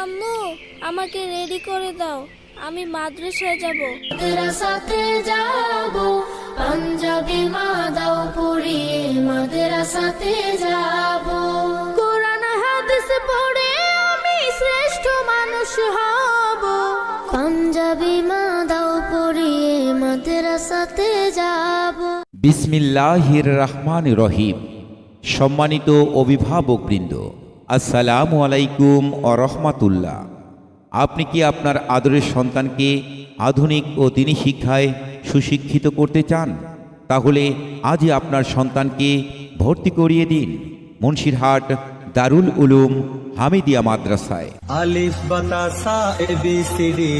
আম্মু, আমাকে রেডি করে দাও, আমি মাদ্রাসায় যাব। মাদ্রাসাতে যাব, পাঞ্জাবি মা দাও পড়িয়ে মাদ্রাসাতে যাব। কোরআন হাদিস পড়ে আমি শ্রেষ্ঠ মানুষ হব। পাঞ্জাবি মা দাও পড়িয়ে মাদ্রাসাতে যাব। বিসমিল্লাহির রহমানির রহিম। সম্মানিত অভিভাবকবৃন্দ, আসসালামু আলাইকুম ও রহমাতুল্লাহ। আপনি কি আপনার আদরের সন্তানকে আধুনিক ও দ্বীনি শিক্ষায় সুশিক্ষিত করতে চান? তাহলে আজই আপনার সন্তানকে ভর্তি করিয়ে দিন মুন্সিরহাট দারুল উলুম হামিদিয়া মাদ্রাসায়। আলিফ বাতা সা এবিসিডি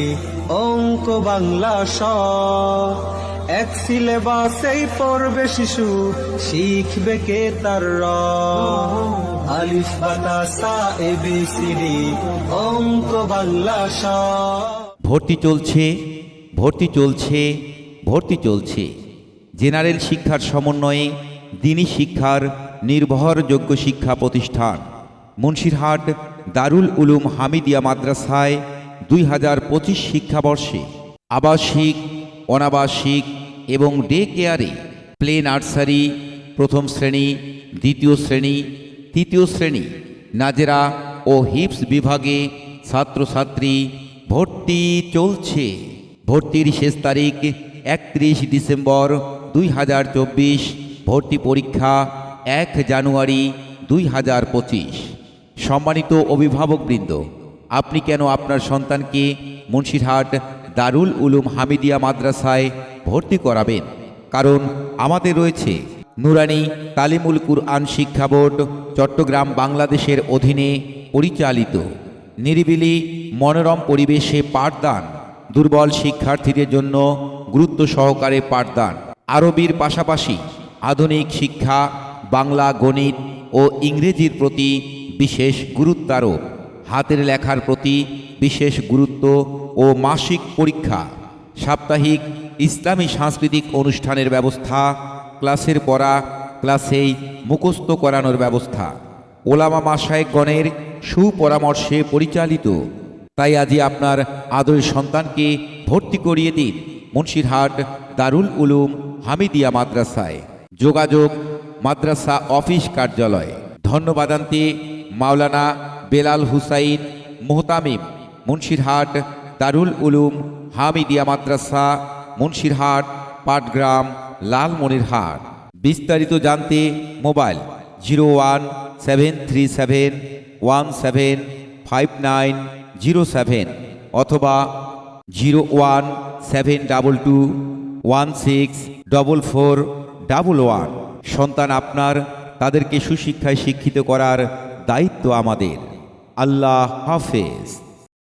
অঙ্ক বাংলা স, এক সিলেবাসেই পড়বে শিশু, শিখবে কে তার র। আলিফ বাতা সা এবিসিডি অঙ্ক বাংলা স। ভর্তি চলছে, ভর্তি চলছে, ভর্তি চলছে। জেনারেল শিক্ষার সমন্বয়ে দ্বীনি শিক্ষার নির্ভরযোগ্য শিক্ষা প্রতিষ্ঠান মুন্সিরহাট দারুল উলুম হামিদিয়া মাদ্রাসায় 2025 শিক্ষাবর্ষে আবাসিক, অনাবাসিক এবং ডে কেয়ারে প্লে নার্সারি, প্রথম শ্রেণী, দ্বিতীয় শ্রেণী, তৃতীয় শ্রেণী, নাজেরা ও হিপস বিভাগে ছাত্রছাত্রী ভর্তি চলছে। ভর্তির শেষ তারিখ 31 ডিসেম্বর 2024। ভর্তি পরীক্ষা 1 জানুয়ারি 2025। সম্মানিত অভিভাবকবৃন্দ, আপনি কেন আপনার সন্তানকে মুন্সিরহাট দারুল উলুম হামিদিয়া মাদ্রাসায় ভর্তি করাবেন? কারণ আমাদের রয়েছে নুরানি তালিমুল কুরআন শিক্ষা বোর্ড, চট্টগ্রাম, বাংলাদেশের অধীনে পরিচালিত। নিরিবিলি মনোরম পরিবেশে পাঠদান, দুর্বল শিক্ষার্থীদের জন্য গুরুত্ব সহকারে পাঠদান। আরবির পাশাপাশি আধুনিক শিক্ষা, বাংলা, গণিত ও ইংরেজির প্রতি বিশেষ গুরুত্বারোপ, হাতের লেখার প্রতি বিশেষ গুরুত্ব ও মাসিক পরীক্ষা, সাপ্তাহিক ইসলামী সাংস্কৃতিক অনুষ্ঠানের ব্যবস্থা, ক্লাসের পড়া ক্লাসেই মুখস্থ করানোর ব্যবস্থা, ওলামা মাশায়েখগণের সুপরামর্শে পরিচালিত। তাই আজই আপনার আদরের সন্তানকে ভর্তি করিয়ে দিন মুন্সিরহাট দারুল উলুম হামিদিয়া মাদ্রাসায়। যোগাযোগ মাদ্রাসা অফিস কার্যালয়। ধন্যবাদান্তে মাওলানা বেলাল হুসাইন মোহতামিম, মুন্সিরহাট দারুল উলুম হামিদিয়া মাদ্রাসা, মুন্সিরহাট, পাটগ্রাম, লালমনিরহাট। বিস্তারিত জানতে মোবাইল 01737175907 অথবা 01722164411। সন্তান আপনার, তাদেরকে সুশিক্ষায় শিক্ষিত করার দায়িত্ব আমাদের। আল্লাহ হাফেজ।